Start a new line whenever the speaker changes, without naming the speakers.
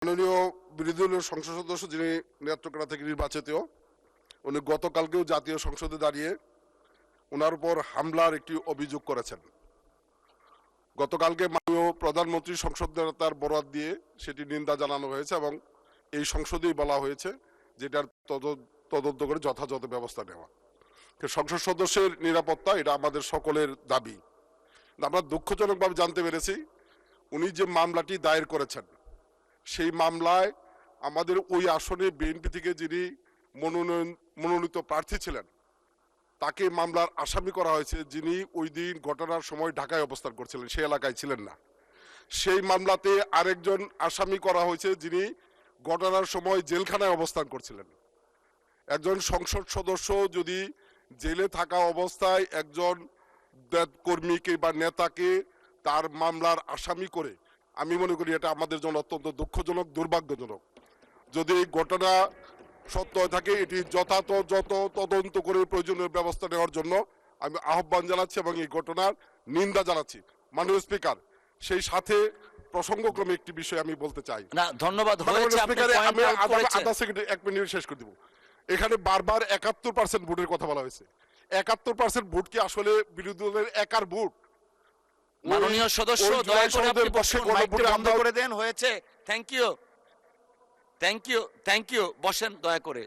মাননীয় বিরোধী দলীয় সংসদ সদস্য যিনি নেত্রকোনা থেকে নির্বাচিত, উনি গতকালকেও জাতীয় সংসদে দাঁড়িয়ে ওনার উপর হামলার একটি অভিযোগ করেছেন। গতকালকে মাননীয় প্রধানমন্ত্রী সংসদ তার বরাত দিয়ে সেটি নিন্দা জানানো হয়েছে এবং এই সংসদেই বলা হয়েছে যেটার তদন্ত করে যথাযথ ব্যবস্থা নেওয়া। সংসদ সদস্যের নিরাপত্তা এটা আমাদের সকলের দাবি। আমরা দুঃখজনকভাবে জানতে পেরেছি উনি যে মামলাটি দায়ের করেছেন সেই মামলায় আমাদের ওই আসনে বিএনপি থেকে যিনি মনোনীত প্রার্থী ছিলেন তাকে মামলার আসামি করা হয়েছে, যিনি ওই দিন ঘটনার সময় ঢাকায় অবস্থান করছিলেন, সেই এলাকায় ছিলেন না। সেই মামলাতে আরেকজন আসামি করা হয়েছে যিনি ঘটনার সময় জেলখানায় অবস্থান করছিলেন। একজন সংসদ সদস্য যদি জেলে থাকা অবস্থায় একজন কর্মীকে বা নেতাকে তার মামলার আসামি করে, আমি মনে করি এটা আমাদের জন্য অত্যন্ত দুঃখজনক, দুর্ভাগ্যজনক। যদি এই ঘটনা সত্য থাকে এটি যথাযথ তদন্ত করে প্রয়োজনীয় ব্যবস্থা নেওয়ার জন্য আমি আহ্বান জানাচ্ছি এবং এই ঘটনার নিন্দা জানাচ্ছি। মাননীয় স্পিকার, সেই সাথে প্রসঙ্গক্রমে একটি বিষয় আমি বলতে চাই।
না, ধন্যবাদ।
আমি আধা সেকেন্ড 1 মিনিট শেষ করে দিব। এখানে বারবার 71% ভোটের কথা বলা হয়েছে। 71% ভোট কি আসলে বিরোধী দলের একার ভোট?
মাননীয় সদস্য, দয়া করে আপনি বসুন, মাইকটা বন্ধ করে দেন। হয়েছে। থ্যাংক ইউ, বসেন দয়া করে।